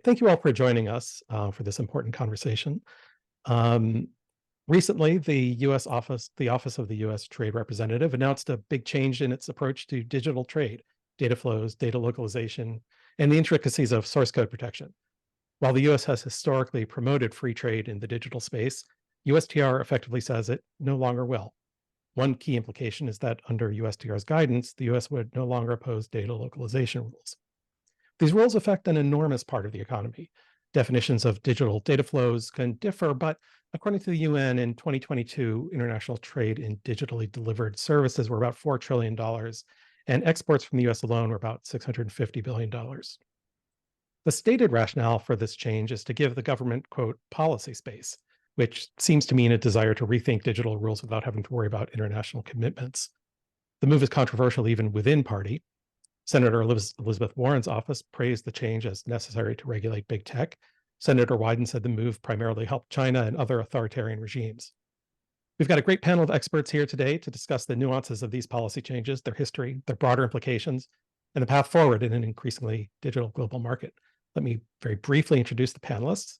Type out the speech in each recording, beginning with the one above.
Thank you all for joining us for this important conversation. Um, Recently, the Office of the U.S. Trade Representative announced a big change in its approach to digital trade, data flows, data localization, and the intricacies of source code protection. While the U.S. has historically promoted free trade in the digital space, USTR effectively says it no longer will. One key implication is that under USTR's guidance, the U.S. would no longer oppose data localization rules. These rules affect an enormous part of the economy. Definitions of digital data flows can differ, but according to the UN in 2022, international trade in digitally delivered services were about $4 trillion, and exports from the US alone were about $650 billion. The stated rationale for this change is to give the government, quote, policy space, which seems to mean a desire to rethink digital rules without having to worry about international commitments. The move is controversial even within party. Senator Elizabeth Warren's office praised the change as necessary to regulate big tech. Senator Wyden said the move primarily helped China and other authoritarian regimes. We've got a great panel of experts here today to discuss the nuances of these policy changes, their history, their broader implications, and the path forward in an increasingly digital global market. Let me very briefly introduce the panelists.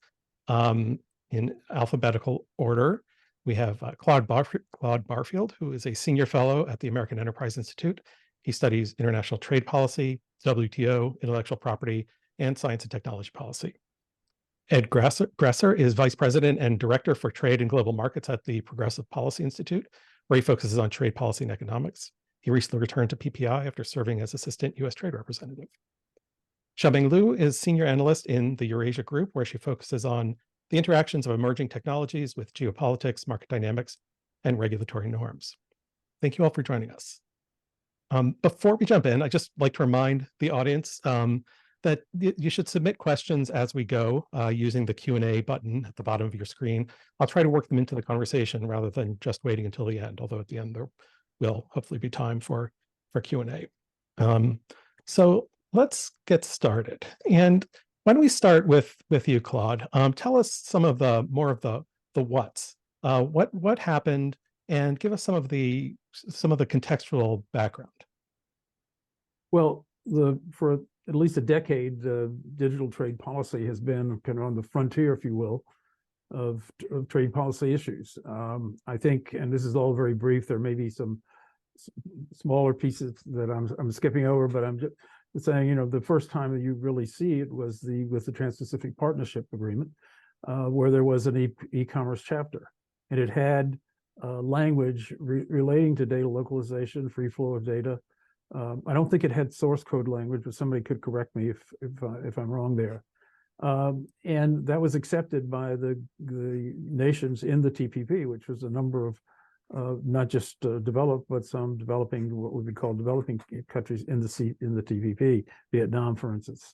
In alphabetical order, we have Claude Barfield, who is a senior fellow at the American Enterprise Institute. He studies international trade policy, WTO, intellectual property, and science and technology policy. Ed Gresser is vice president and director for trade and global markets at the Progressive Policy Institute, where he focuses on trade policy and economics. He recently returned to PPI after serving as assistant U.S. trade representative. Xiaoming Liu is senior analyst in the Eurasia Group, where she focuses on the interactions of emerging technologies with geopolitics, market dynamics, and regulatory norms. Thank you all for joining us. Before we jump in, I'd just like to remind the audience that you should submit questions as we go using the Q&A button at the bottom of your screen. I'll try to work them into the conversation rather than just waiting until the end, although at the end there will hopefully be time for Q&A. So let's get started. And why don't we start with you, Claude? Tell us some of more of the what's. What happened, and give us some of the contextual background. Well, for at least a decade, digital trade policy has been kind of on the frontier, if you will, of trade policy issues. I think, and this is all very brief, there may be some smaller pieces that I'm skipping over, but I'm just saying, the first time that you really see it was with the Trans-Pacific Partnership Agreement, where there was an e-commerce chapter, and it had language relating to data localization, free flow of data. I don't think it had source code language, but somebody could correct me if I'm wrong there. And that was accepted by the nations in the TPP, which was a number of not just developed, but some developing, what we would call developing countries in the TPP, Vietnam, for instance.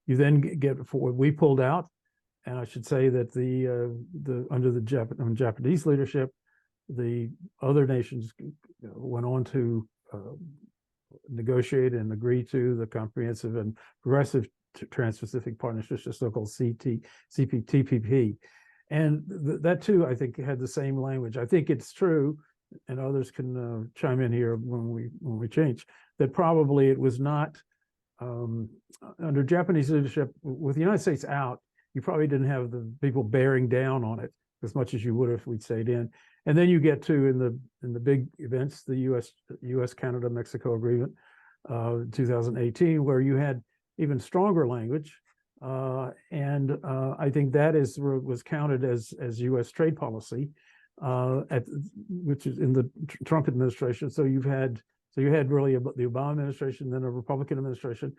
You then get what we pulled out, and I should say that under the Japanese leadership, the other nations went on to negotiate and agree to the Comprehensive and Progressive Trans-Pacific Partnership, the so-called TPP. And that too, I think, had the same language. I think it's true, and others can chime in here when we change, that probably it was not under Japanese leadership. With the United States out, you probably didn't have the people bearing down on it as much as you would if we'd stayed in. And then you get to in the big events, the U.S. Canada Mexico agreement, 2018, where you had even stronger language, and I think that was counted as U.S. trade policy, which is in the Trump administration. So you had really the Obama administration, then a Republican administration,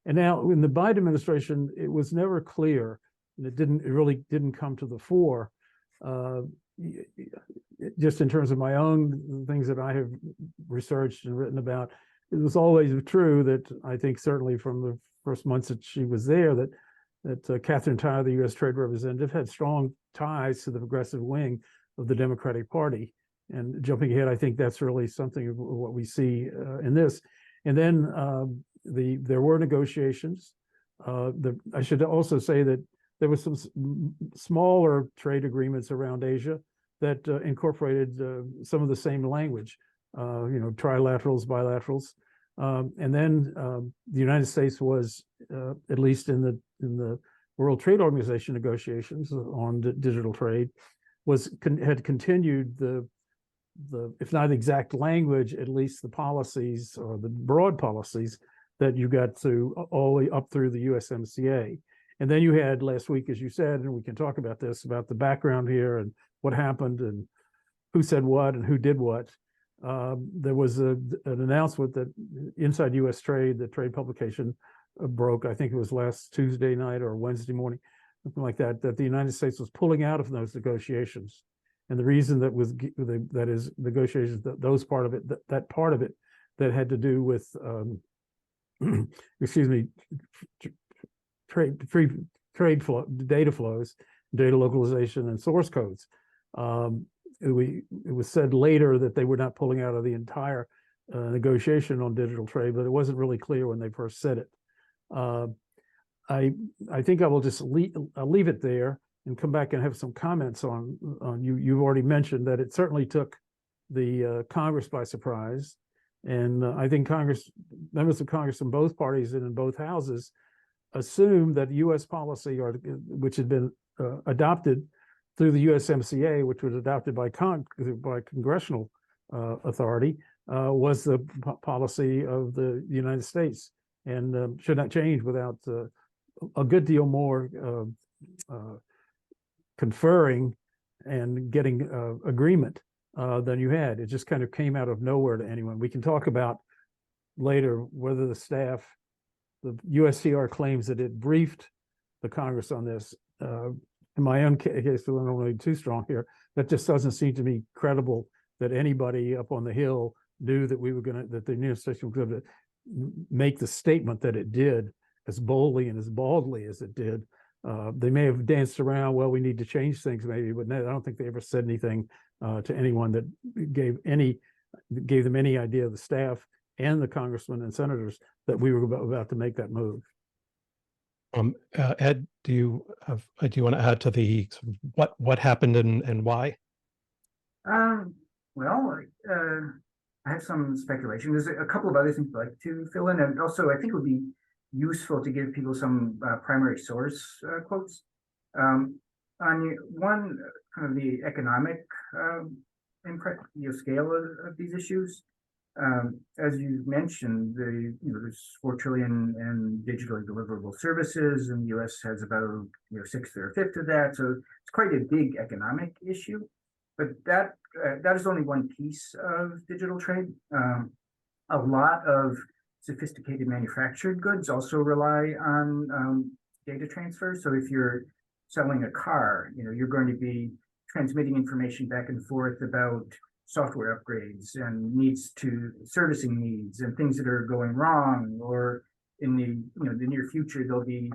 and now in the Biden administration, it was never clear, and it really didn't come to the fore. Just in terms of my own things that I have researched and written about, it was always true that I think certainly from the first months that she was there, that Catherine Tai, the U.S. Trade Representative, had strong ties to the progressive wing of the Democratic Party. And jumping ahead, I think that's really something of what we see in this. And then there were negotiations. I should also say that there was some smaller trade agreements around Asia that incorporated some of the same language, trilaterals, bilaterals, and then the United States was, at least in the World Trade Organization negotiations on digital trade had continued the if not exact language, at least the policies or the broad policies that you got through all the way up through the USMCA. And then you had last week, as you said, and we can talk about this, about the background here and what happened and who said what and who did what. There was an announcement that Inside US Trade, the trade publication, broke, I think it was last Tuesday night or Wednesday morning, something like that, that the United States was pulling out of those negotiations. And the reason that was that is negotiations, those part of it, that part of it that had to do with excuse me, trade flow, data flows, data localization, and source codes. It was said later that they were not pulling out of the entire negotiation on digital trade, but it wasn't really clear when they first said it. I think I will just leave it there and come back and have some comments on you. You've already mentioned that it certainly took the Congress by surprise, and I think members of Congress from both parties and in both houses assumed that U.S. policy, which had been adopted through the USMCA, which was adopted by congressional authority, was the policy of the United States, and should not change without a good deal more conferring and getting agreement than you had. It just kind of came out of nowhere to anyone. We can talk about later whether the staff, the USTR claims that it briefed the Congress on this. In my own case, I don't want to be too strong here, that just doesn't seem to me credible that anybody up on the Hill knew that that the administration was going to make the statement that it did as boldly and as baldly as it did. They may have danced around, well, we need to change things maybe, but no, I don't think they ever said anything to anyone that gave them any idea of the staff and the congressmen and senators that we were about to make that move. Ed, do you want to add to the what happened and why? Well, I have some speculation. There's a couple of other things I'd like to fill in, and also I think it would be useful to give people some primary source quotes. On one, kind of the economic scale of these issues. As you mentioned, there's 4 trillion in digitally deliverable services, and the U.S. has about 1/6 or 1/5 of that. So it's quite a big economic issue. But that is only one piece of digital trade. A lot of sophisticated manufactured goods also rely on data transfer. So if you're selling a car, you're going to be transmitting information back and forth about software upgrades and servicing needs and things that are going wrong, or in the near future there'll be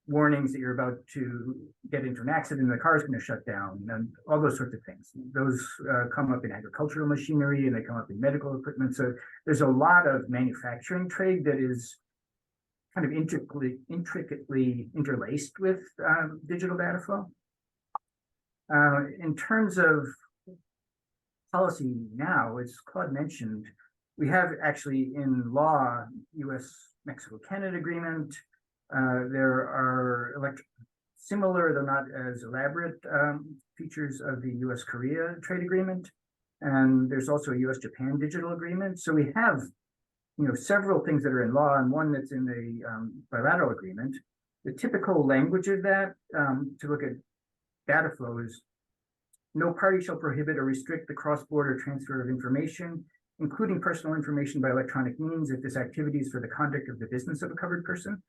warnings that you're about to get into an accident and the car's going to shut down, and all those sorts of things. Those come up in agricultural machinery, and they come up in medical equipment. So there's a lot of manufacturing trade that is kind of intricately interlaced with digital data flow. In terms of policy now, as Claude mentioned, we have actually in law US-Mexico-Canada agreement. There are similar, though not as elaborate, features of the US-Korea trade agreement. And there's also a US-Japan digital agreement. So we have several things that are in law, and one that's in the bilateral agreement. The typical language of that, to look at data flows: no party shall prohibit or restrict the cross-border transfer of information, including personal information by electronic means, if this activity is for the conduct of the business of a covered person.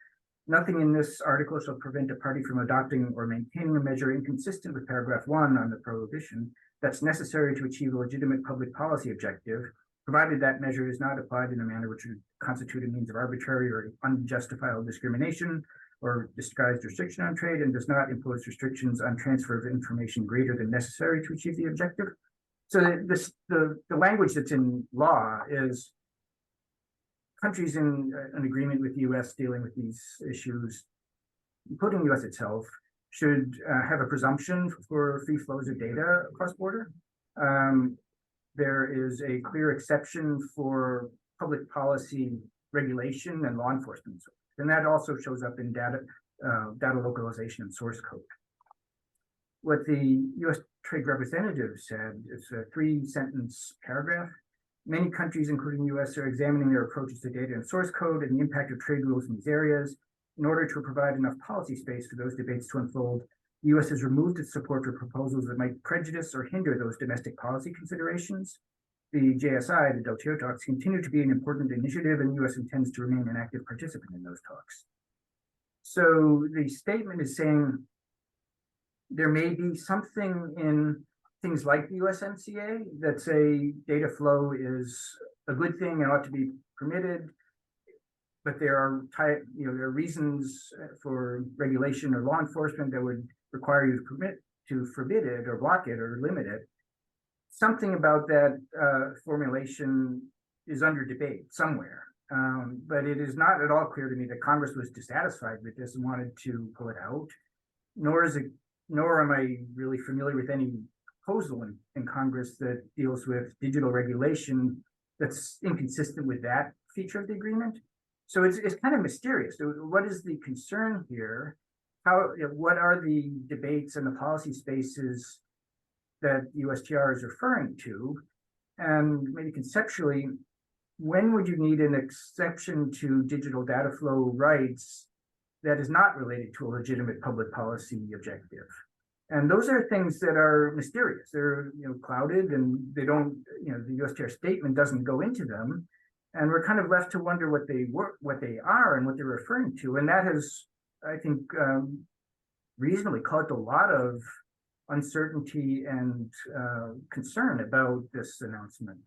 Nothing in this article shall prevent a party from adopting or maintaining a measure inconsistent with paragraph 1 on the prohibition that's necessary to achieve a legitimate public policy objective, provided that measure is not applied in a manner which would constitute a means of arbitrary or unjustifiable discrimination or disguised restriction on trade, and does not impose restrictions on transfer of information greater than necessary to achieve the objective. So the language that's in law is countries in an agreement with the U.S. dealing with these issues, including the U.S. itself, should have a presumption for free flows of data across border. There is a clear exception for public policy regulation and law enforcement. And that also shows up in data data localization and source code. What the U.S. Trade Representative said is a 3-sentence paragraph. Many countries, including the U.S., are examining their approaches to data and source code and the impact of trade rules in these areas. In order to provide enough policy space for those debates to unfold, the U.S. has removed its support for proposals that might prejudice or hinder those domestic policy considerations. The JSI, the WTO talks, continue to be an important initiative, and the U.S. intends to remain an active participant in those talks. So the statement is saying there may be something in things like the USMCA that say data flow is a good thing and ought to be permitted, but there are there are reasons for regulation or law enforcement that would require you to forbid it or block it or limit it. Something about that formulation is under debate somewhere, but it is not at all clear to me that Congress was dissatisfied with this and wanted to pull it out. Nor am I really familiar with any proposal in Congress that deals with digital regulation that's inconsistent with that feature of the agreement. So it's kind of mysterious. What is the concern here? What are the debates and the policy spaces that USTR is referring to? And maybe conceptually, when would you need an exception to digital data flow rights that is not related to a legitimate public policy objective? And those are things that are mysterious. They're clouded, and they don't. The USTR statement doesn't go into them, and we're kind of left to wonder what they are, and what they're referring to. And that has, I think, reasonably caused a lot of uncertainty and concern about this announcement.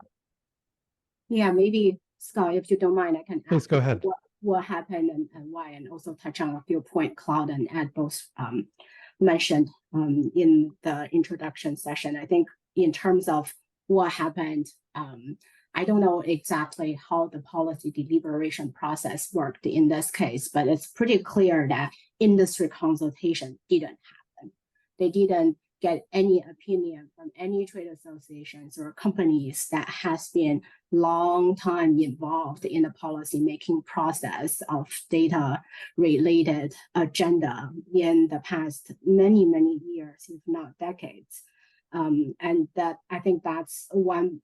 Yeah, maybe Scott, if you don't mind, I can Please go ahead. What happened and why, and also touch on a few points Claude and Ed both mentioned in the introduction session. I think in terms of what happened, I don't know exactly how the policy deliberation process worked in this case, but it's pretty clear that industry consultation didn't happen. They didn't get any opinion from any trade associations or companies that has been long time involved in the policy making process of data related agenda in the past many years, if not decades. And that I think that's one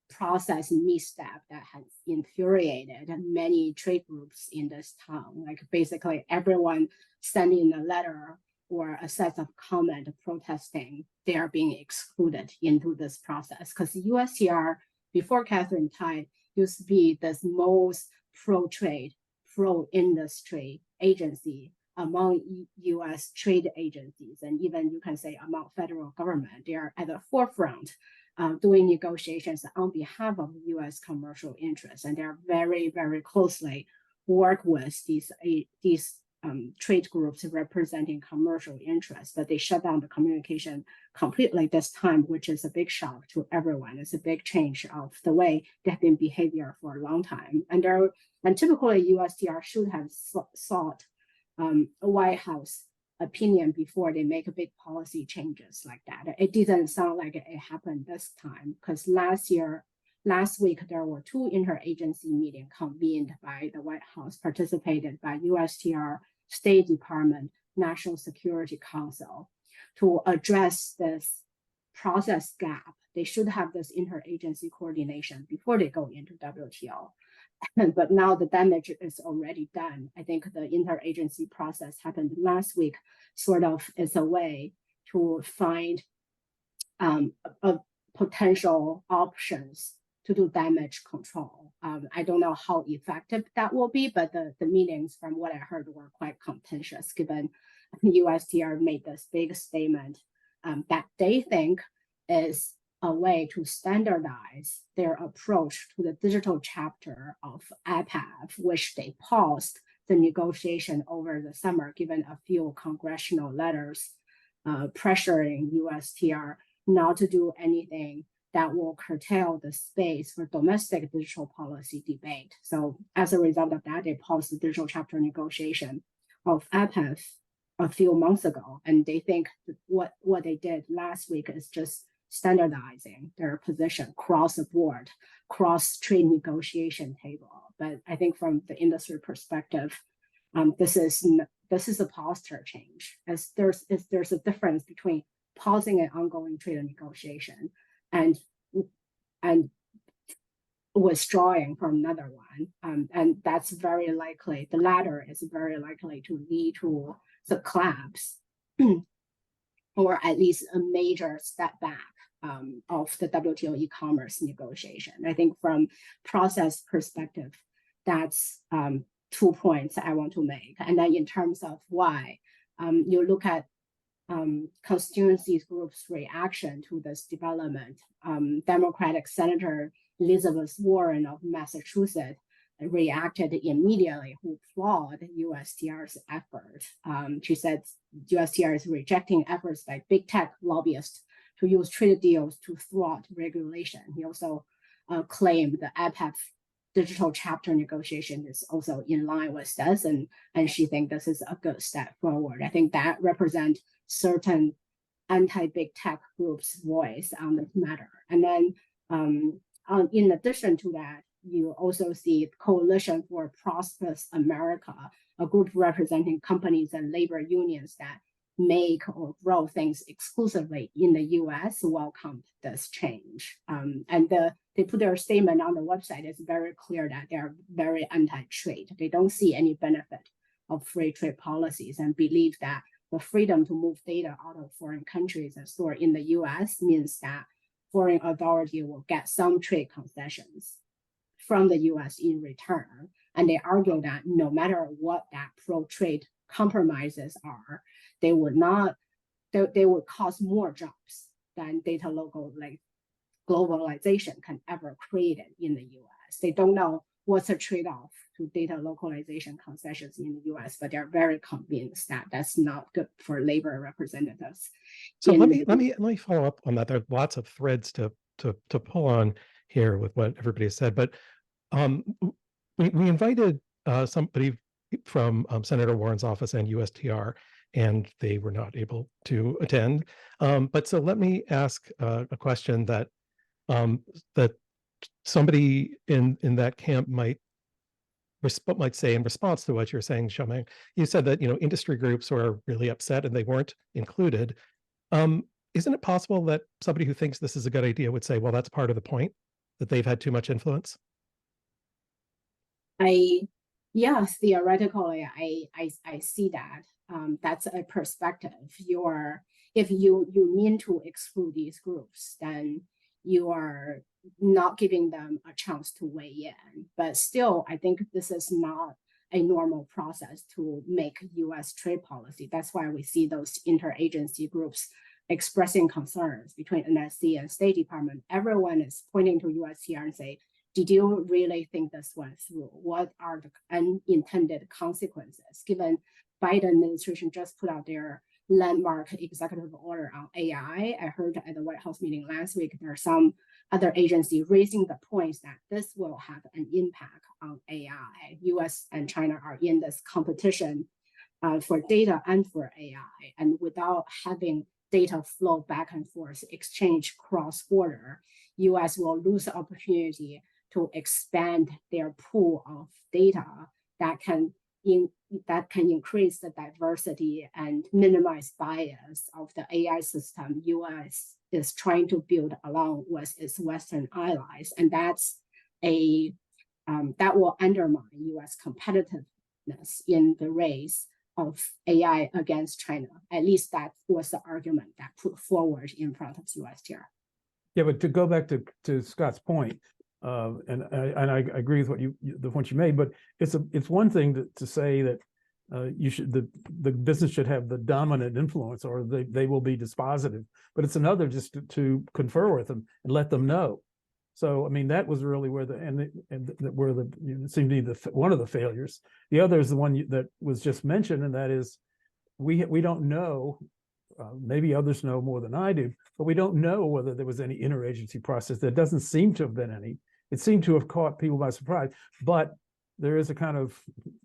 process misstep that has infuriated many trade groups in this town. Like basically everyone sending a letter or a set of comment protesting, they are being excluded into this process. Because the USTR, before Catherine Tai, used to be the most pro-trade, pro-industry agency among US trade agencies, and even you can say among federal government. They are at the forefront doing negotiations on behalf of US commercial interests, and they are very closely work with these trade groups representing commercial interests, but they shut down the communication completely this time, which is a big shock to everyone. It's a big change of the way they have been behavior for a long time. And typically USTR should have sought a White House opinion before they make big policy changes like that. It didn't sound like it happened this time, because last week, there were 2 interagency meetings convened by the White House, participated by USTR, State Department, National Security Council, to address this process gap. They should have this interagency coordination before they go into WTO. But now the damage is already done. I think the interagency process happened last week, sort of is a way to find potential options to do damage control. I don't know how effective that will be, but the meetings from what I heard were quite contentious, given USTR made this big statement that they think is a way to standardize their approach to the digital chapter of IPAF, which they paused the negotiation over the summer, given a few congressional letters pressuring USTR not to do anything that will curtail the space for domestic digital policy debate. So as a result of that, they paused the digital chapter negotiation of IPAF a few months ago. And they think that what they did last week is just standardizing their position across the board, cross trade negotiation table. But I think from the industry perspective, this is this is a posture change, as there's a difference between pausing an ongoing trade negotiation and withdrawing from another one. And that's very likely, the latter is very likely to lead to the collapse or at least a major step back of the WTO e-commerce negotiation. I think from process perspective, that's 2 points I want to make. And then in terms of why, you look at constituency groups' reaction to this development. Democratic Senator Elizabeth Warren of Massachusetts reacted immediately, who applauded USTR's effort. She said USTR is rejecting efforts by big tech lobbyists to use trade deals to thwart regulation. He also claimed the APEC digital chapter negotiation is also in line with this, and she thinks this is a good step forward. I think that represents certain anti-big tech groups' voice on this matter. And then in addition to that, you also see Coalition for Prosperous America, a group representing companies and labor unions that make or grow things exclusively in the US, welcomed this change. And they put their statement on the website. It's very clear that they're very anti-trade. They don't see any benefit of free trade policies and believe that the freedom to move data out of foreign countries and store in the US means that foreign authority will get some trade concessions from the US in return. And they argue that no matter what that pro-trade compromises are, they would cause more jobs than data globalization can ever create in the US. They don't know what's a trade-off to data localization concessions in the US, but they're very convinced that that's not good for labor representatives. So let me follow up on that. There are lots of threads to pull on here with what everybody has said, but we invited somebody from Senator Warren's office and USTR, and they were not able to attend. But so let me ask a question that that somebody in that camp might say in response to what you're saying, Xiaoming. You said that industry groups were really upset and they weren't included. Isn't it possible that somebody who thinks this is a good idea would say, well, that's part of the point, that they've had too much influence? Yeah, theoretically, I see that. That's a perspective. If you mean to exclude these groups, then you are not giving them a chance to weigh in. But still, I think this is not a normal process to make US trade policy. That's why we see those interagency groups expressing concerns between NSC and State Department. Everyone is pointing to USTR and say, did you really think this went through? What are the unintended consequences? Given Biden administration just put out their landmark executive order on AI, I heard at the White House meeting last week, there are some other agency raising the points that this will have an impact on AI. US and China are in this competition for data and for AI. And without having data flow back and forth, exchange cross-border, US will lose the opportunity to expand their pool of data that can increase the diversity and minimize bias of the AI system US is trying to build along with its Western allies. And that's that will undermine US competitiveness in the race of AI against China. At least that was the argument that put forward in front of USTR. Yeah, but to go back to Scott's point, and I agree with the point you made, but it's one thing to say that the business should have the dominant influence, or they will be dispositive. But it's another just to confer with them and let them know. So I mean, that was really where it seemed to be one of the failures. The other is the one that was just mentioned, and that is we don't know. Maybe others know more than I do, but we don't know whether there was any interagency process. There doesn't seem to have been any. It seemed to have caught people by surprise, but there is a kind of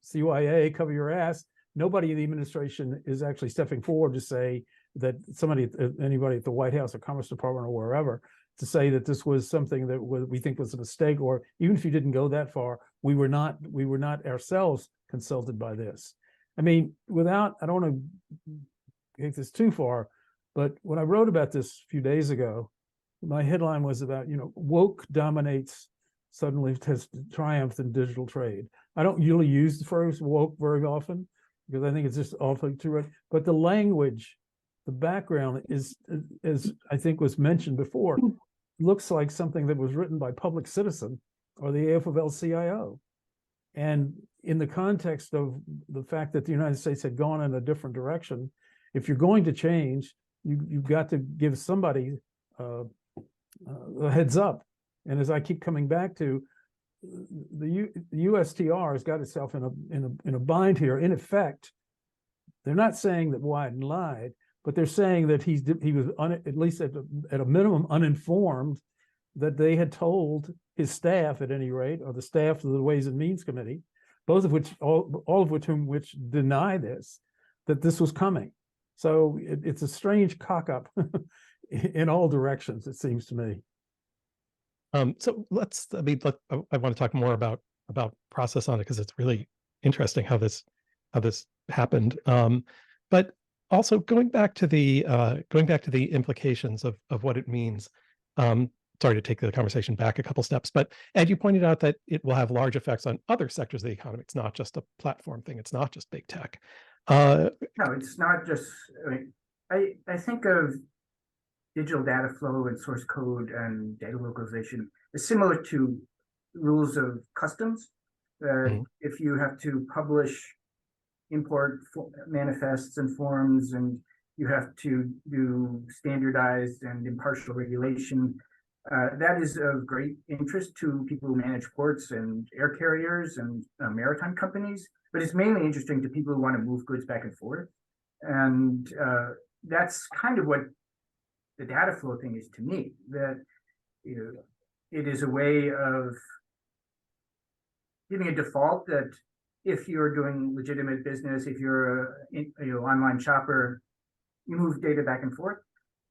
CYA, cover your ass. Nobody in the administration is actually stepping forward to say that anybody at the White House or Commerce Department or wherever, to say that this was something that we think was a mistake, or even if you didn't go that far, we were not ourselves consulted by this. I mean, I don't want to take this too far, but when I wrote about this a few days ago, my headline was about, woke dominates suddenly has triumphed in digital trade. I don't usually use the phrase woke very often because I think it's just awfully too right. But the language, the background is, as I think was mentioned before, looks like something that was written by Public Citizen or the AFL-CIO. And in the context of the fact that the United States had gone in a different direction, if you're going to change, you've got to give somebody a heads up. And as I keep coming back to, the USTR has got itself in a bind here. In effect, they're not saying that Wyden lied, but they're saying that he was at least at a minimum uninformed, that they had told his staff, at any rate, or the staff of the Ways and Means Committee, both of which all of which deny this, that this was coming. So it's a strange cock up in all directions, it seems to me. So I want to talk more about process on it because it's really interesting how this happened. But also going back to the implications of what it means. Sorry to take the conversation back a couple steps, but Ed, you pointed out that it will have large effects on other sectors of the economy. It's not just a platform thing. It's not just big tech. No, it's not just. I think of digital data flow and source code and data localization is similar to rules of customs. If you have to publish import manifests and forms, and you have to do standardized and impartial regulation, that is of great interest to people who manage ports and air carriers and maritime companies, but it's mainly interesting to people who want to move goods back and forth. And that's kind of what the data flow thing is to me, that it is a way of giving a default that if you're doing legitimate business, if you're an online shopper, you move data back and forth.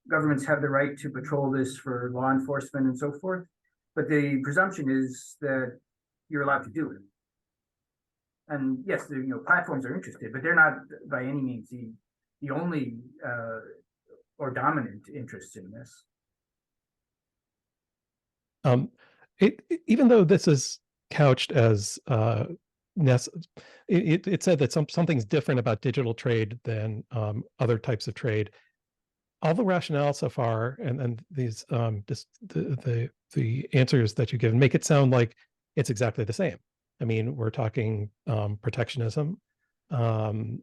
Governments have the right to patrol this for law enforcement and so forth, but the presumption is that you're allowed to do it. And yes, platforms are interested, but they're not by any means the only or dominant interest in this. Even though this is couched as it said that something's different about digital trade than other types of trade. All the rationale so far, and these the answers that you give make it sound like it's exactly the same. I mean, we're talking protectionism, and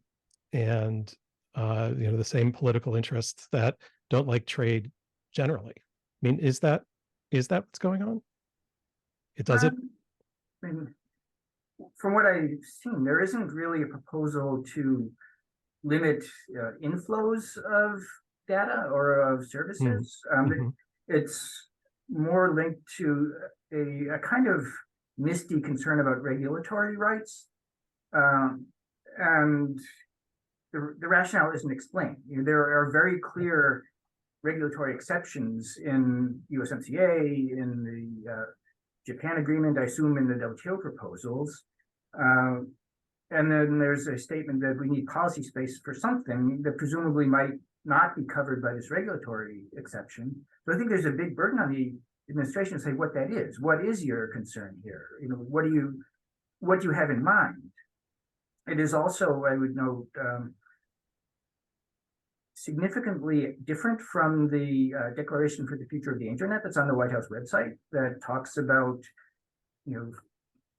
the same political interests that don't like trade generally. I mean, is that what's going on? It does it. I mean, from what I've seen, there isn't really a proposal to limit inflows of data or of services. It's more linked to a kind of misty concern about regulatory rights, and the rationale isn't explained. There are very clear regulatory exceptions in USMCA, in the Japan agreement, I assume in the WTO proposals. And then there's a statement that we need policy space for something that presumably might not be covered by this regulatory exception. So I think there's a big burden on the administration to say what that is. What is your concern here? What do you have in mind? It is also, I would note, significantly different from the Declaration for the Future of the Internet that's on the White House website, that talks about,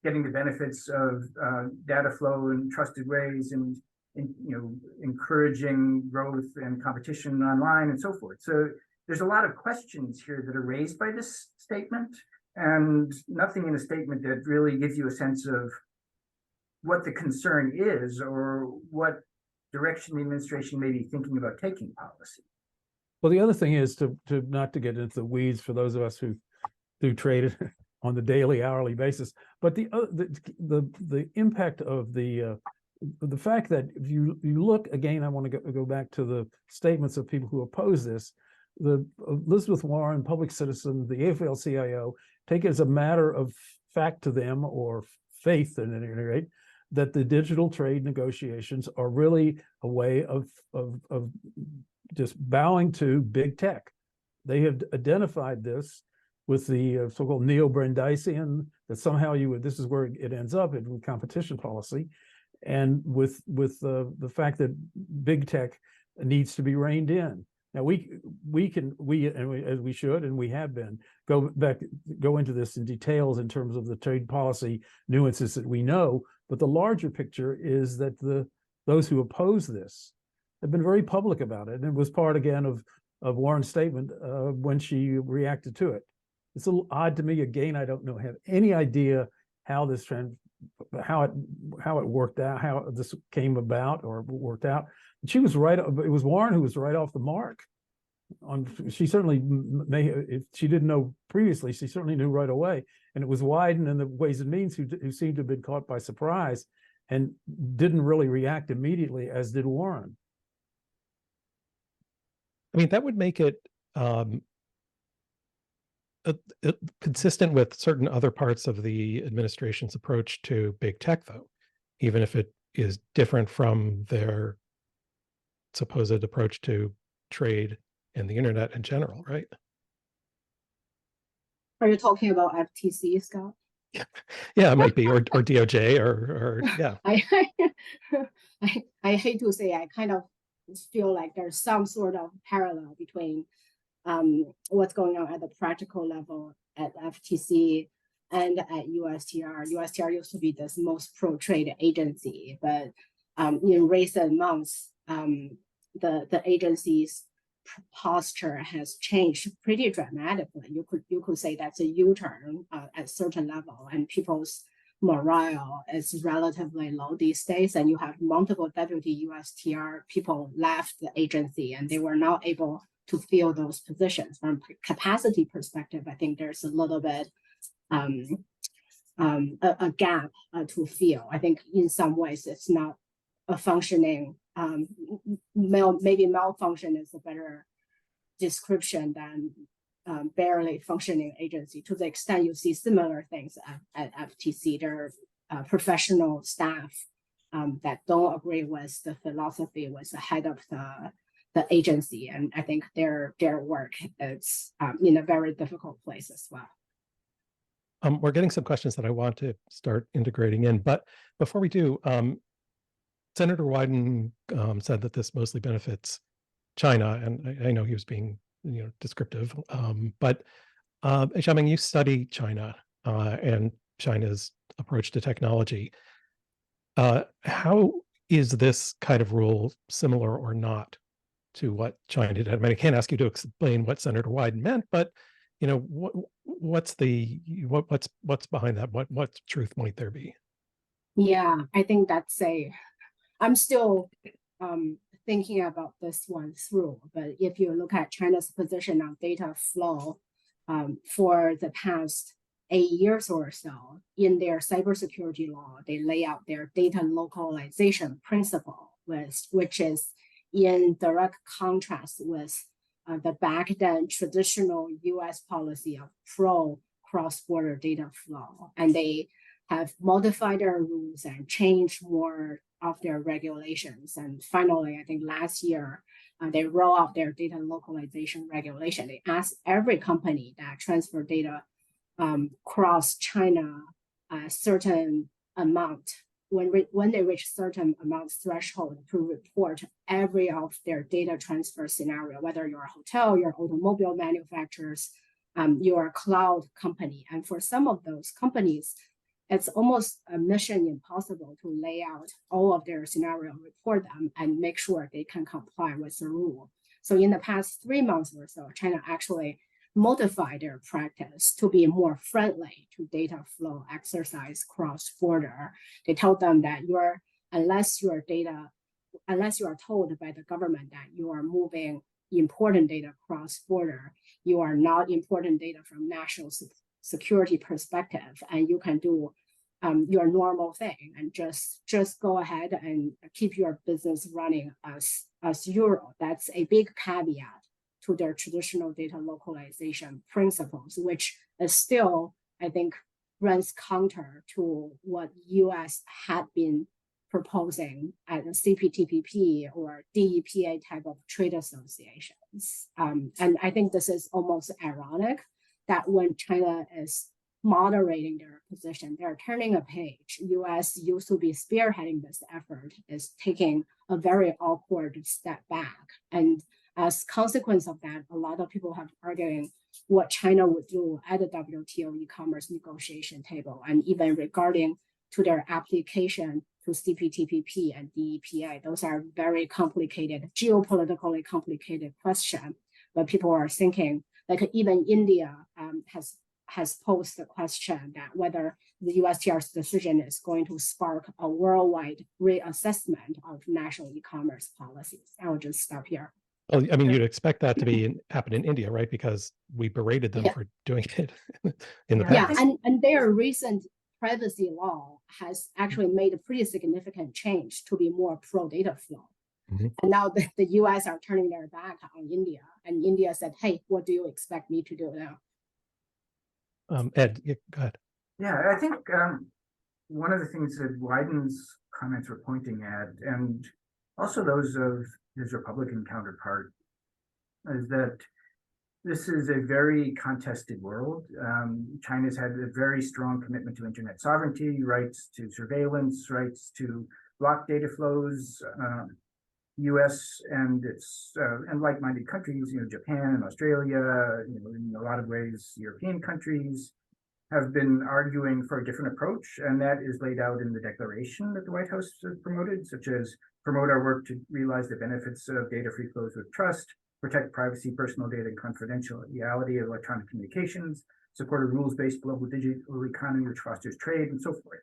getting the benefits of data flow in trusted ways, and encouraging growth and competition online and so forth. So there's a lot of questions here that are raised by this statement, and nothing in the statement that really gives you a sense of what the concern is or what direction the administration may be thinking about taking policy. Well, the other thing is to not to get into the weeds for those of us who do trade on the daily, hourly basis, but the impact of the fact that if you look again, I want to go back to the statements of people who oppose this. The Elizabeth Warren, Public Citizen, the AFL-CIO take it as a matter of fact to them, or faith at any rate, that the digital trade negotiations are really a way of just bowing to big tech. They have identified this with the so-called neo-Brandeisian, that somehow this is where it ends up in competition policy, and with the fact that big tech needs to be reined in. Now we as we should, and we have been, go into this in details in terms of the trade policy nuances that we know, but the larger picture is that those who oppose this have been very public about it, and it was part again of Warren's statement when she reacted to it. It's a little odd to me. Again, I don't have any idea how this trend, how it worked out, how this came about or worked out. She was right. It was Warren who was right off the mark. She certainly if she didn't know previously, she certainly knew right away. And it was Wyden and the Ways and Means who seemed to have been caught by surprise and didn't really react immediately, as did Warren. I mean, that would make it consistent with certain other parts of the administration's approach to big tech, though, even if it is different from their supposed approach to trade and the internet in general, right? Are you talking about FTC, Scott? Yeah, it might be, or DOJ, or yeah. I hate to say, I kind of feel like there's some sort of parallel between what's going on at the practical level at FTC and at USTR. USTR used to be this most pro-trade agency, but in recent months, the agency's posture has changed pretty dramatically. You could say that's a U-turn at a certain level, and people's morale is relatively low these days. And you have multiple deputy USTR people left the agency, and they were not able to fill those positions. From capacity perspective, I think there's a little bit a gap to fill. I think in some ways it's not a functioning, maybe malfunction is a better description than barely functioning agency. To the extent you see similar things at FTC, there are professional staff that don't agree with the philosophy with the head of the agency, and I think their work is in a very difficult place as well. We're getting some questions that I want to start integrating in, but before we do, Senator Wyden said that this mostly benefits China, and I know he was being descriptive, but Xiaoming, you study China and China's approach to technology. How is this kind of rule similar or not to what China did? I mean, I can't ask you to explain what Senator Wyden meant, but what's behind that? What truth might there be? Yeah, I think I'm still thinking about this one through, but if you look at China's position on data flow for the past 8 years or so, in their cybersecurity law, they lay out their data localization principle, which is in direct contrast with the back then traditional US policy of pro cross-border data flow. And they have modified their rules and changed more of their regulations. And finally, I think last year, they roll out their data localization regulation. They ask every company that transfer data cross China a certain amount, when they reach certain amount threshold, to report every of their data transfer scenario, whether you're a hotel, you're automobile manufacturers, you're a cloud company. And for some of those companies, it's almost a mission impossible to lay out all of their scenario, report them, and make sure they can comply with the rule. So in the past 3 months or so, China actually modified their practice to be more friendly to data flow exercise cross-border. They told them that unless you are told by the government that you are moving important data cross-border, you are not important data from national security perspective, and you can do your normal thing and just go ahead and keep your business running as usual. That's a big caveat to their traditional data localization principles, which is still, I think, runs counter to what US had been proposing at the CPTPP or DEPA type of trade associations. And I think this is almost ironic that when China is moderating their position, they're turning a page. US used to be spearheading this effort, is taking a very awkward step back. And as consequence of that, a lot of people have arguing what China would do at the WTO e-commerce negotiation table, and even regarding to their application to CPTPP and DEPA. Those are very complicated, geopolitically complicated questions. But people are thinking, like even India has posed the question that whether the USTR's decision is going to spark a worldwide reassessment of national e-commerce policies. I'll just stop here. Well, I mean, you'd expect that to happen in India, right? Because we berated them for doing it in the past. Yeah, and their recent privacy law has actually made a pretty significant change to be more pro-data flow. And now the US are turning their back on India, and India said, hey, what do you expect me to do now? Ed, go ahead. Yeah, I think one of the things that Wyden's comments were pointing at, and also those of his Republican counterpart, is that this is a very contested world. China's had a very strong commitment to internet sovereignty, rights to surveillance, rights to block data flows. U.S. and its and like-minded countries, Japan and Australia, in a lot of ways, European countries have been arguing for a different approach, and that is laid out in the declaration that the White House has promoted, such as promote our work to realize the benefits of data-free flows with trust, protect privacy, personal data, and confidentiality of electronic communications, support a rules-based global digital economy which fosters trade, and so forth.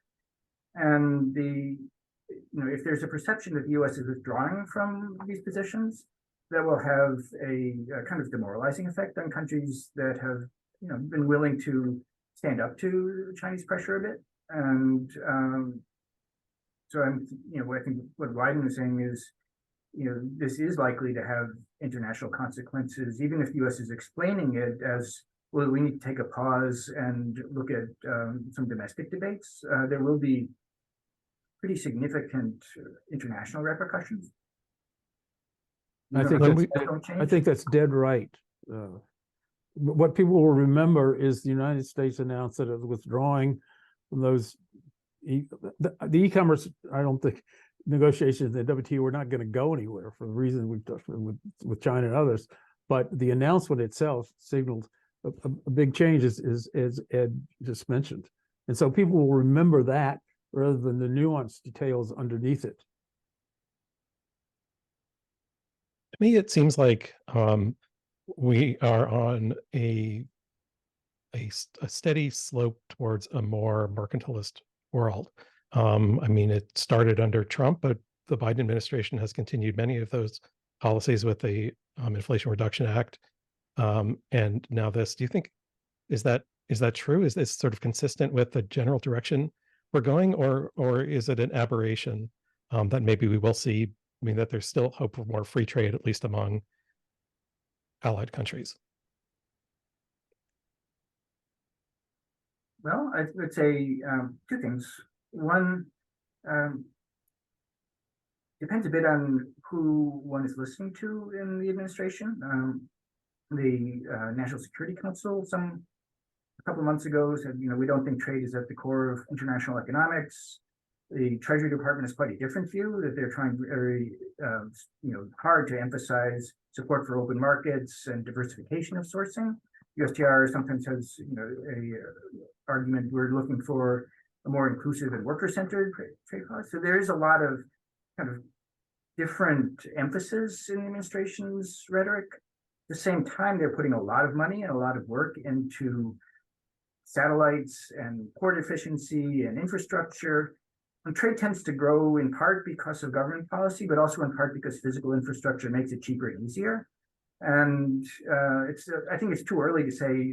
And if there's a perception that the U.S. is withdrawing from these positions, that will have a kind of demoralizing effect on countries that have, been willing to stand up to Chinese pressure a bit. And so I think what Wyden is saying is, this is likely to have international consequences, even if the U.S. is explaining it as, well, we need to take a pause and look at some domestic debates. There will be pretty significant international repercussions. I think that's dead right. What people will remember is the United States announced that it was withdrawing from those the e-commerce. I don't think negotiations in the WTO were not going to go anywhere for the reason we've talked with China and others. But the announcement itself signaled a big change, as Ed just mentioned, and so people will remember that rather than the nuanced details underneath it. To me, it seems like we are on a steady slope towards a more mercantilist world. I mean, it started under Trump, but the Biden administration has continued many of those policies with the Inflation Reduction Act, and now this. Do you think is that true? Is this sort of consistent with the general direction we're going, or is it an aberration that maybe we will see? I mean, that there's still hope for more free trade, at least among allied countries. Well, I would say two things. One, depends a bit on who one is listening to in the administration. The National Security Council, a couple of months ago, said, we don't think trade is at the core of international economics. The Treasury Department has quite a different view, that they're trying very, hard to emphasize support for open markets and diversification of sourcing. USTR sometimes has, a argument we're looking for a more inclusive and worker-centered trade policy. So there is a lot of kind of different emphasis in the administration's rhetoric. At the same time, they're putting a lot of money and a lot of work into satellites and port efficiency and infrastructure. And trade tends to grow in part because of government policy, but also in part because physical infrastructure makes it cheaper and easier. And I think it's too early to say,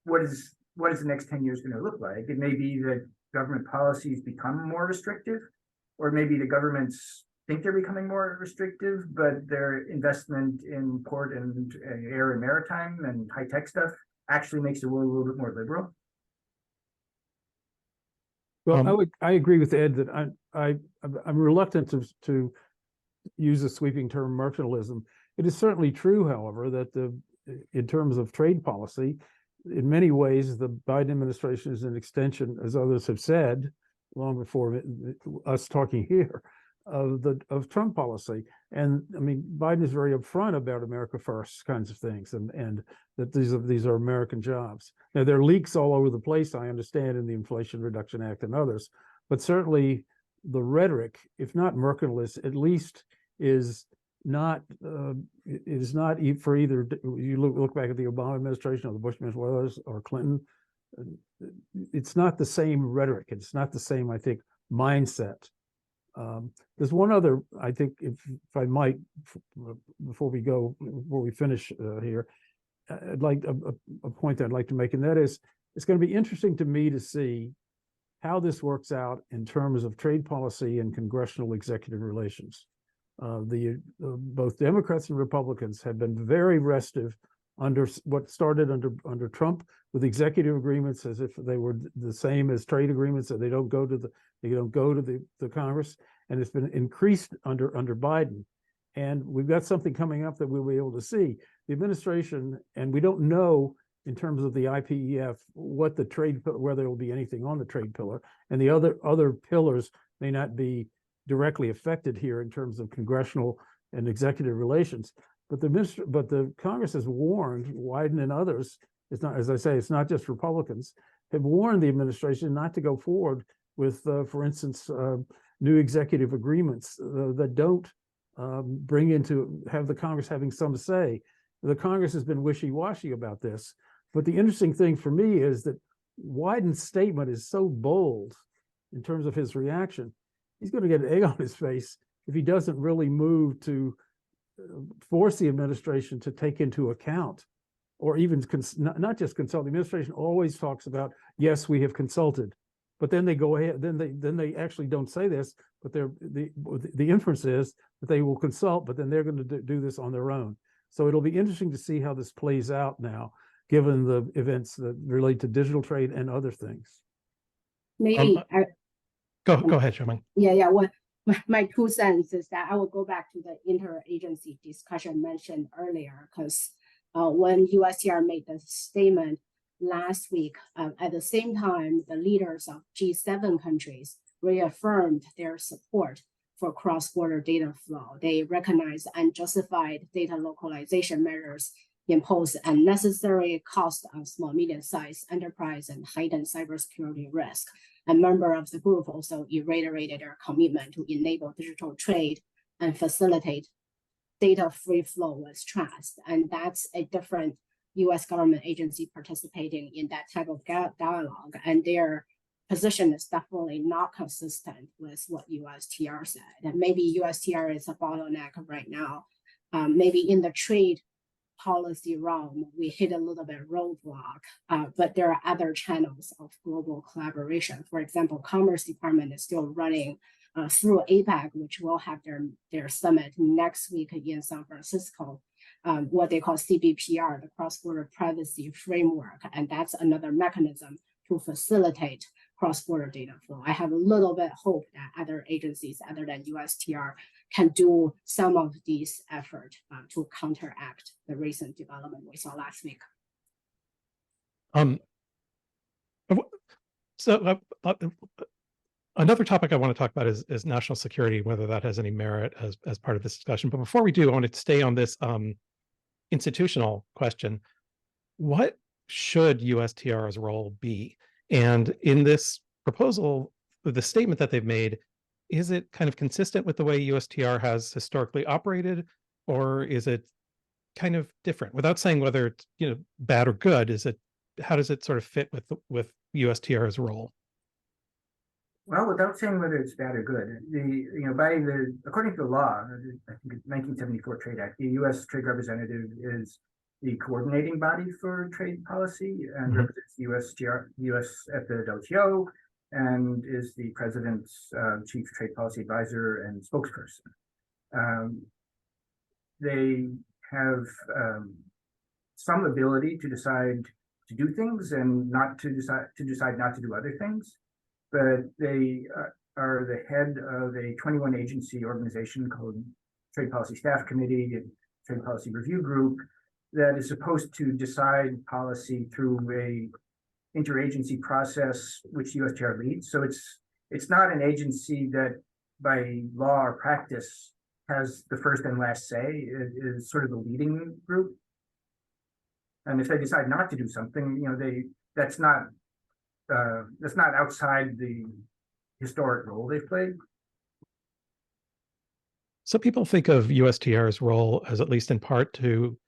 what is the next 10 years going to look like? It may be that government policies become more restrictive, or maybe the governments think they're becoming more restrictive, but their investment in port and air and maritime and high-tech stuff actually makes the world a little bit more liberal. Well, I agree with Ed that I'm reluctant to use a sweeping term mercantilism. It is certainly true, however, that in terms of trade policy, in many ways, the Biden administration is an extension, as others have said, long before us talking here, of Trump policy. And I mean, Biden is very upfront about America First kinds of things, and that these are American jobs. Now, there are leaks all over the place, I understand, in the Inflation Reduction Act and others, but certainly the rhetoric, if not mercantilist, at least is not it is not for either. You look back at the Obama administration or the Bush administration or Clinton, it's not the same rhetoric. It's not the same, I think, mindset. There's one other, I think, if I might, before we finish here, I'd like a point that I'd like to make, and that is, it's going to be interesting to me to see how this works out in terms of trade policy and congressional executive relations. Both Democrats and Republicans have been very restive under what started under Trump with executive agreements as if they were the same as trade agreements, that they don't go to the Congress, and it's been increased under Biden. And we've got something coming up that we'll be able to see. The administration, and we don't know in terms of the IPEF what the trade, whether there will be anything on the trade pillar, and the other pillars may not be directly affected here in terms of congressional and executive relations. But the Congress has warned Wyden and others. It's not, as I say, it's not just Republicans, have warned the administration not to go forward with, for instance, new executive agreements that don't have the Congress having some say. The Congress has been wishy-washy about this. But the interesting thing for me is that Wyden's statement is so bold in terms of his reaction. He's going to get an egg on his face if he doesn't really move to force the administration to take into account, or even not just consult. The administration always talks about, yes, we have consulted, but then they go ahead, then they actually don't say this, but the inference is that they will consult, but then they're going to do this on their own. So it'll be interesting to see how this plays out now, given the events that relate to digital trade and other things. Maybe go ahead, Xiaoming. Yeah. Well, my 2 cents is that I will go back to the interagency discussion mentioned earlier, because when USTR made the statement last week, at the same time, the leaders of G7 countries reaffirmed their support for cross-border data flow. They recognize unjustified data localization measures impose unnecessary cost on small, medium-sized enterprise and heightened cybersecurity risk. A member of the group also reiterated their commitment to enable digital trade and facilitate data free flow with trust. And that's a different US government agency participating in that type of dialogue. And their position is definitely not consistent with what USTR said. And maybe USTR is a bottleneck right now. Maybe in the trade policy realm, we hit a little bit roadblock, but there are other channels of global collaboration. For example, Commerce Department is still running through APAC, which will have their summit next week in San Francisco, what they call CBPR, the Cross-Border Privacy Framework, and that's another mechanism to facilitate cross-border data flow. I have a little bit hope that other agencies other than USTR can do some of these efforts to counteract the recent development we saw last week. Another topic I want to talk about is national security, whether that has any merit as part of this discussion. But before we do, I want to stay on this institutional question. What should USTR's role be? And in this proposal, the statement that they've made, is it kind of consistent with the way USTR has historically operated, or is it kind of different? Without saying whether it's bad or good, how does it sort of fit with USTR's role? Well, without saying whether it's bad or good, according to the law, I think it's 1974 Trade Act, the U.S. Trade Representative is the coordinating body for trade policy and represents U.S. at the WTO, and is the president's chief trade policy advisor and spokesperson. They have some ability to decide to do things and not to decide not to do other things. but they are the head of a 21 agency organization called Trade Policy Staff Committee and Trade Policy Review Group that is supposed to decide policy through a interagency process which USTR leads. So it's not an agency that by law or practice has the first and last say. It is sort of the leading group. And if they decide not to do something, that's not outside the historic role they've played. So people think of USTR's role as at least in part to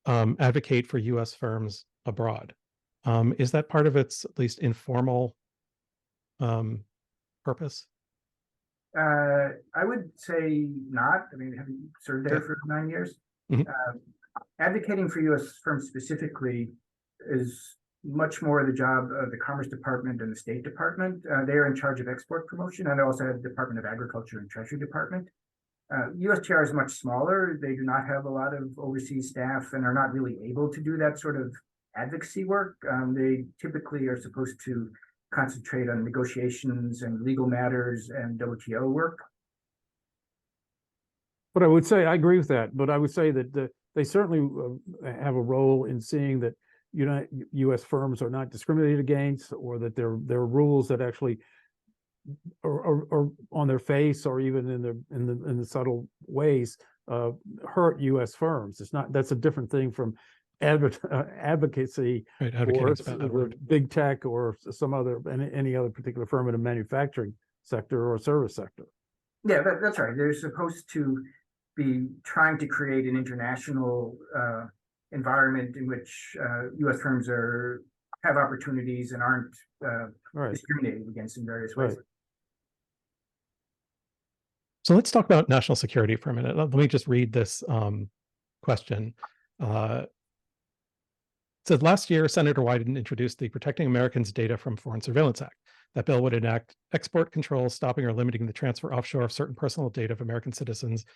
advocate for US firms abroad. Is that part of its at least informal purpose? I would say not. I mean, having served there for 9 years, advocating for US firms specifically is much more the job of the Commerce Department and the State Department. They are in charge of export promotion, and also have the Department of Agriculture and Treasury Department. USTR is much smaller. They do not have a lot of overseas staff and are not really able to do that sort of advocacy work. They typically are supposed to concentrate on negotiations and legal matters and WTO work. But I would say, I agree with that, but I would say that they certainly have a role in seeing that U.S. firms are not discriminated against, or that there are rules that actually are on their face, or even in the subtle ways hurt U.S. firms. That's a different thing from advocacy, Right, or big tech, or any other particular firm in a manufacturing sector or service sector. Yeah, that's right. They're supposed to be trying to create an international environment in which U.S. firms have opportunities and aren't discriminated against in various ways. Right. So let's talk about national security for a minute. Let me just read this question. It says, last year, Senator Wyden introduced the Protecting Americans' Data from Foreign Surveillance Act. That bill would enact export controls, stopping or limiting the transfer offshore of certain personal data of American citizens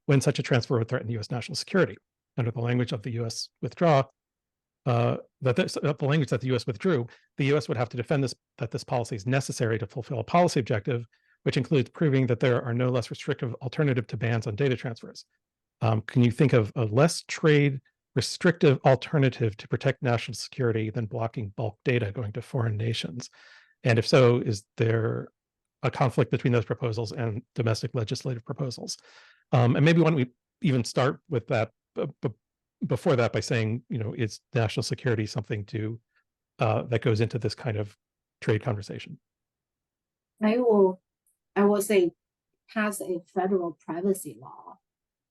when such a transfer would threaten U.S. national security. Under the language of the U.S. the language that the U.S. withdrew, the U.S. would have to defend that this policy is necessary to fulfill a policy objective, which includes proving that there are no less restrictive alternative to bans on data transfers. Can you think of a less trade restrictive alternative to protect national security than blocking bulk data going to foreign nations? And if so, is there a conflict between those proposals and domestic legislative proposals? And maybe why don't we even start with that before that by saying, is national security something that goes into this kind of trade conversation? I will say pass a federal privacy law.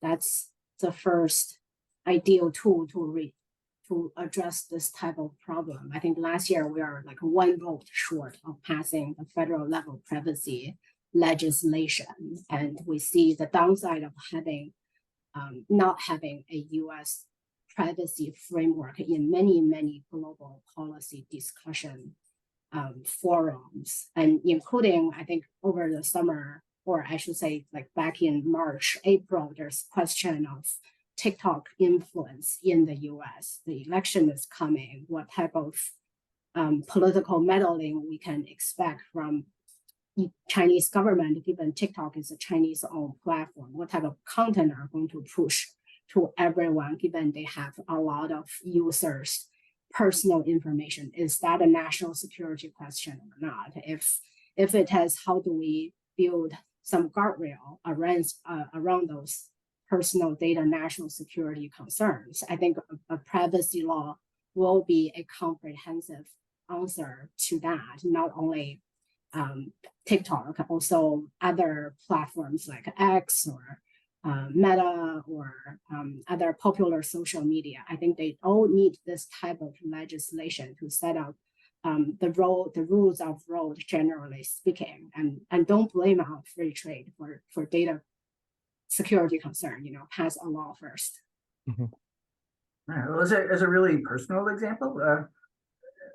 That's the first ideal tool to address this type of problem. I think last year we are like one vote short of passing the federal level privacy legislation, and we see the downside of not having a U.S. privacy framework in many global policy discussion forums, and including, I think, over the summer, or I should say like back in March, April, there's question of TikTok influence in the US. The election is coming. What type of political meddling we can expect from Chinese government, given TikTok is a Chinese-owned platform? What type of content are going to push to everyone, given they have a lot of users' personal information? Is that a national security question or not? If it is, how do we build some guardrail around those personal data national security concerns? I think a privacy law will be a comprehensive answer to that, not only TikTok, also other platforms like X or Meta or other popular social media. I think they all need this type of legislation to set up the rules of road, generally speaking, and don't blame out free trade for data security concern. Pass a law first. Mm-hmm. Well, as a really personal example,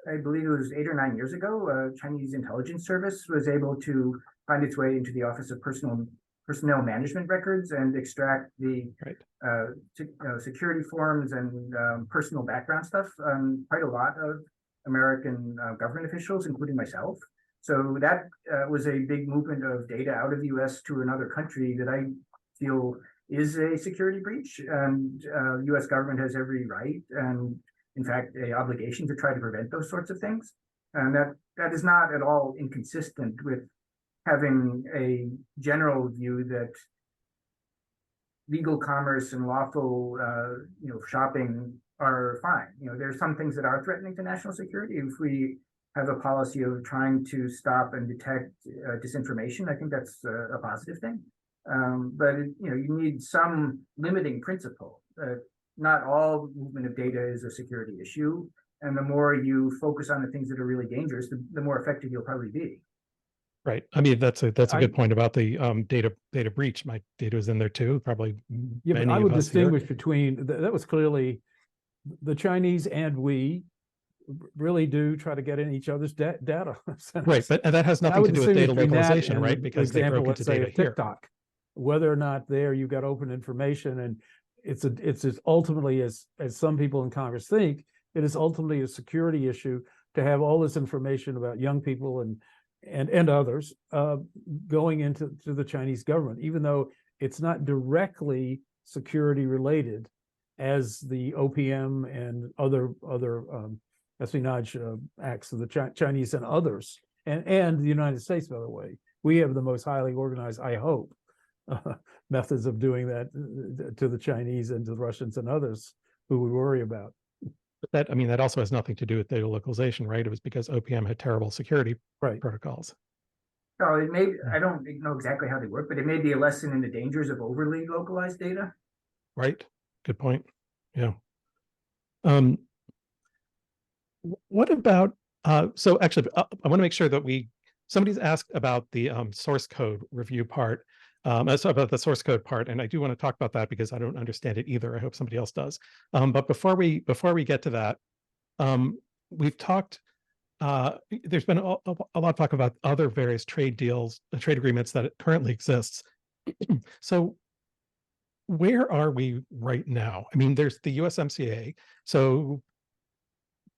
I believe it was 8 or 9 years ago, Chinese intelligence service was able to find its way into the Office of Personnel Management Records and extract the security forms and personal background stuff on quite a lot of American government officials, including myself. So that was a big movement of data out of the US to another country that I feel is a security breach, and US government has every right and in fact a obligation to try to prevent those sorts of things. And that is not at all inconsistent with having a general view that legal commerce and lawful shopping are fine. There's some things that are threatening to national security. If we have a policy of trying to stop and detect disinformation, I think that's a positive thing. But you need some limiting principle. Not all movement of data is a security issue, and the more you focus on the things that are really dangerous, the more effective you'll probably be. Right. I mean, that's a I- good point about the data breach. My data was in there too. Probably Yeah, but many I of would us here. distinguish between, that was clearly the Chinese and we really do try to get in each other's data. Right, but that has And I nothing would to do with distinguish data between that localization, and right? the Because they example, broke let's into say, data of here. TikTok. Whether or not there you've got open information, and it's as ultimately as some people in Congress think, it is ultimately a security issue to have all this information about young people and others going into the Chinese government, even though it's not directly security related, as the OPM and other espionage acts of the Chinese and others, and the United States, by the way. We have the most highly organized, I hope, methods of doing that to the Chinese and to the Russians and others who we worry about. But that also has nothing to do with data localization, right? It was because OPM had terrible security protocols. So it may, I don't know exactly how they work, but it may be a lesson in the dangers of overly localized data. Right. Good point. Yeah. What about, so actually, I want to make sure that somebody's asked about the source code review part, so about the source code part, and I do want to talk about that because I don't understand it either. I hope somebody else does. But before we get to that, we've talked, there's been a lot of talk about other various trade deals, trade agreements that currently exists. So where are we right now? I mean, there's the USMCA. So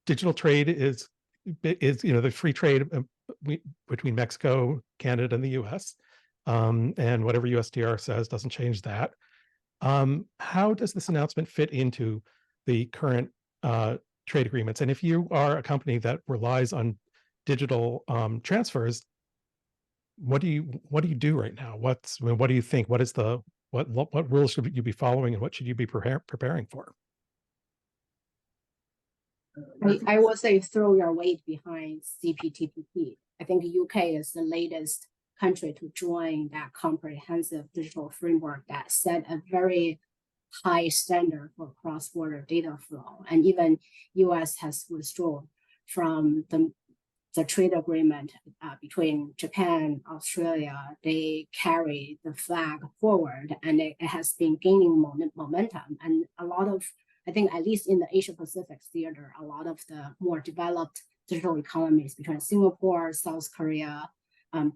digital trade is the free trade between Mexico, Canada, and the US. And whatever USTR says doesn't change that. How does this announcement fit into the current trade agreements? And if you are a company that relies on digital transfers, what do you do right now? What do you think? What rules should you be following, and what should you be preparing for? I will say throw your weight behind CPTPP. I think UK is the latest country to join that comprehensive digital framework that set a very high standard for cross-border data flow. And even US has withdrawn from the trade agreement between Japan, Australia. They carry the flag forward, and it has been gaining momentum. And a lot of, I think, at least in the Asia Pacific theater, a lot of the more developed digital economies between Singapore, South Korea,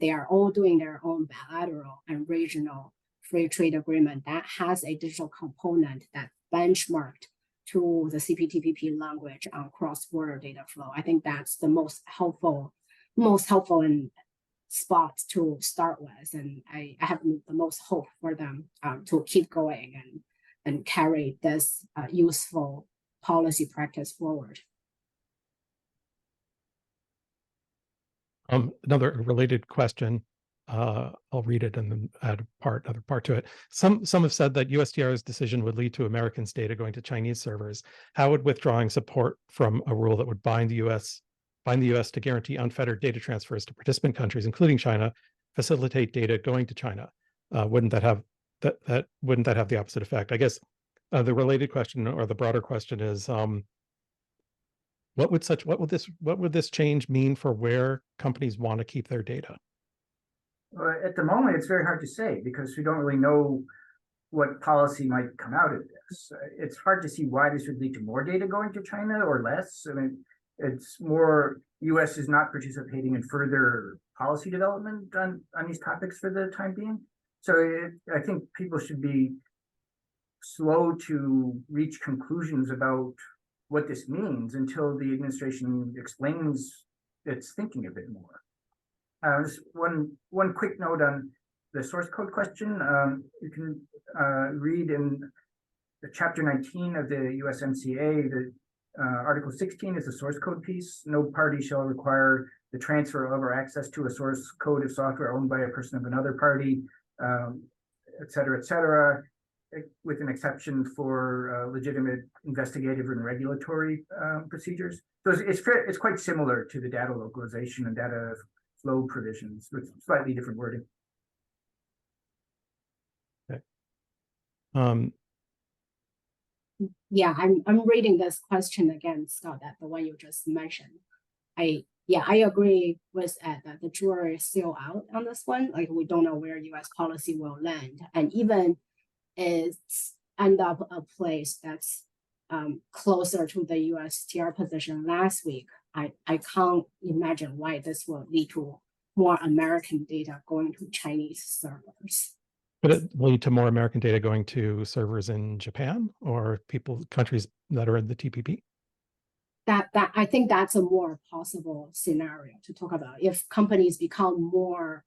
they are all doing their own bilateral and regional free trade agreement that has a digital component that benchmarked to the CPTPP language on cross-border data flow. I think that's the most helpful and spots to start with, and I have the most hope for them to keep going and carry this useful policy practice forward. Another related question. I'll read it and then add another part to it. Some have said that USTR's decision would lead to Americans' data going to Chinese servers. How would withdrawing support from a rule that would bind the US to guarantee unfettered data transfers to participant countries, including China, facilitate data going to China? Wouldn't that have the opposite effect? I guess the related question, or the broader question, is what would this change mean for where companies want to keep their data? At the moment, it's very hard to say because we don't really know what policy might come out of this. It's hard to see why this would lead to more data going to China or less. I mean, it's more US is not participating in further policy development on these topics for the time being. So I think people should be slow to reach conclusions about what this means until the administration explains its thinking a bit more. Just one quick note on the source code question. You can read in the chapter 19 of the USMCA, the Article 16 is the source code piece. No party shall require the transfer of or access to a source code of software owned by a person of another party, et cetera, with an exception for legitimate investigative and regulatory procedures. So it's quite similar to the data localization and data flow provisions with slightly different wording. Okay. Yeah, I'm reading this question again, Scott, that the one you just mentioned. I agree with Ed that the jury is still out on this one. Like, we don't know where US policy will land. And even it's end up a place that's closer to the USTR position last week, I can't imagine why this will lead to more American data going to Chinese servers. Could it lead to more American data going to servers in Japan or countries that are in the TPP? That I think that's a more possible scenario to talk about. If companies become more,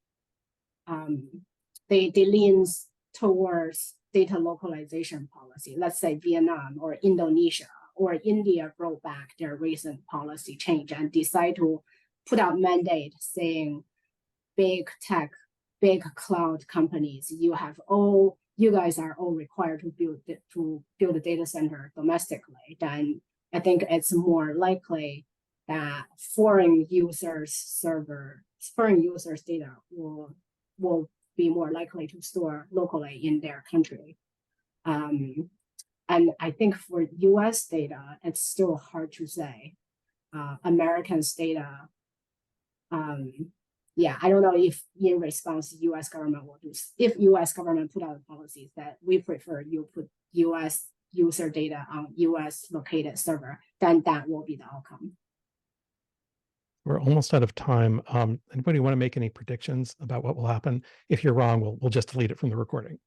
they lean towards data localization policy. Let's say Vietnam or Indonesia or India brought back their recent policy change and decide to put out mandate saying, big tech, big cloud companies, you guys are all required to build a data center domestically. Then I think it's more likely that foreign users' data will be more likely to store locally in their country. And I think for US data, it's still hard to say. Americans' data, I don't know if in response the US government will do, if US government put out policies that we prefer you put US user data on US located server, then that will be the outcome. We're almost out of time. Anybody want to make any predictions about what will happen? If you're wrong, we'll just delete it from the recording.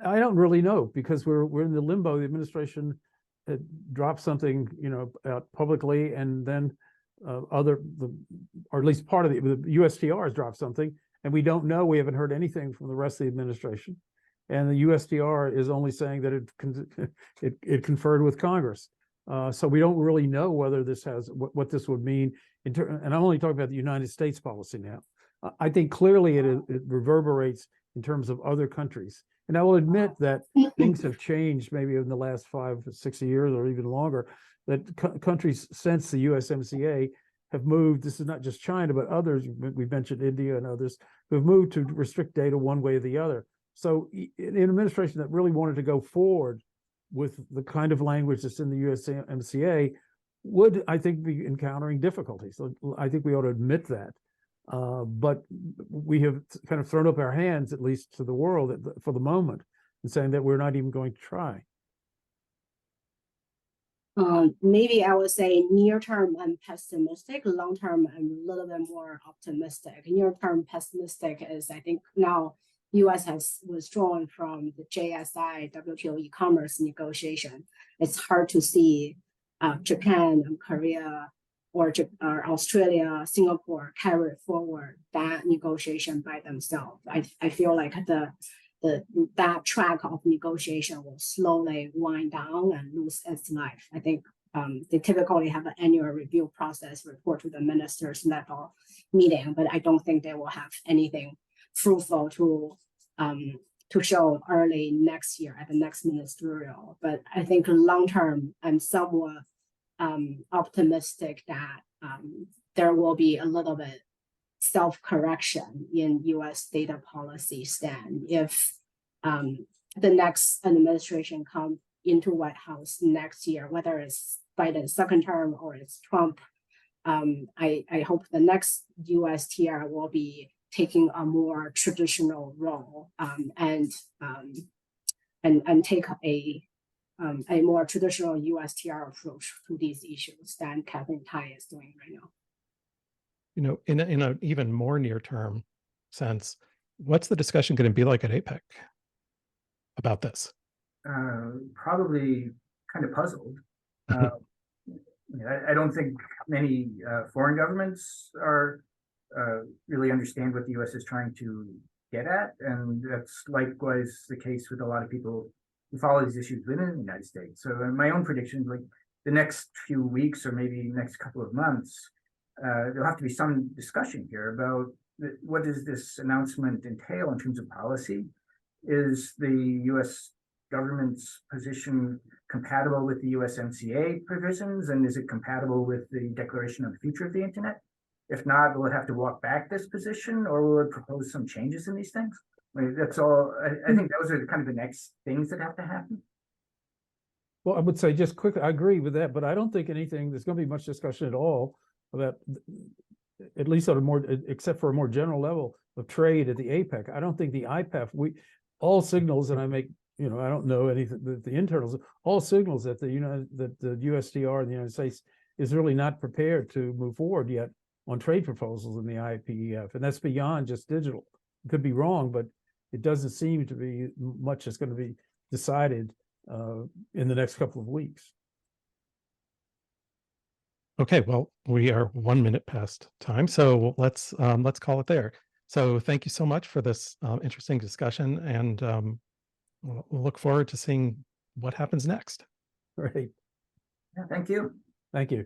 I don't really know, because we're in the limbo. The administration dropped something, out publicly, and then or at least part of the USTR has dropped something, and we don't know. We haven't heard anything from the rest of the administration, and the USTR is only saying that it conferred with Congress. So we don't really know whether this has what this would mean and I'm only talking about the United States policy now. I think clearly it reverberates in terms of other countries. And I will admit that things have changed maybe in the last 5 or 6 years or even longer, that countries since the USMCA have moved. This is not just China, but others. We've mentioned India and others who have moved to restrict data one way or the other. So an administration that really wanted to go forward with the kind of language that's in the USMCA would, I think, be encountering difficulties. So I think we ought to admit that. But we have kind of thrown up our hands, at least to the world for the moment, and saying that we're not even going to try. Maybe I would say near term I'm pessimistic, long term I'm a little bit more optimistic. Near term pessimistic is, I think now US has withdrawn from the JSI WTO e-commerce negotiation. It's hard to see Japan and Korea or Australia, Singapore carry forward that negotiation by themselves. I feel like that track of negotiation will slowly wind down and lose its life. I think they typically have an annual review process, report to the ministers level meeting, but I don't think they will have anything fruitful to show early next year at the next ministerial. But I think long term, I'm somewhat optimistic that there will be a little bit self-correction in US data policy stand if the next administration comes into White House next year, whether it's Biden's second term or it's Trump. I hope the next USTR will be taking a more traditional role and take a more traditional USTR approach to these issues than Kathleen Tai is doing right now. In an even more near-term sense, what's the discussion going to be like at APEC about this? Probably kind of puzzled. I don't think many foreign governments are really understand what the U.S. is trying to get at, and that's likewise the case with a lot of people who follow these issues within the United States. So, in my own predictions, like the next few weeks or maybe next couple of months, there'll have to be some discussion here about what does this announcement entail in terms of policy. Is the U.S. government's position compatible with the USMCA provisions, and is it compatible with the Declaration on the Future of the Internet? If not, will it have to walk back this position, or will it propose some changes in these things? I mean, that's all. I think those are kind of the next things that have to happen. Well, I would say just quickly, I agree with that, but I don't think there's going to be much discussion at all about, at least on a more, except for a more general level of trade at the APEC. I don't think the IPEF, all signals, and I don't know anything, the internals, all signals that the USTR in the United States is really not prepared to move forward yet on trade proposals in the IPEF, and that's beyond just digital. It could be wrong, but it doesn't seem to be much that's going to be decided in the next couple of weeks. Okay, well, we are 1 minute past time, so let's call it there. So thank you so much for this interesting discussion, and we'll look forward to seeing what happens next. Right. Yeah, thank you. Thank you.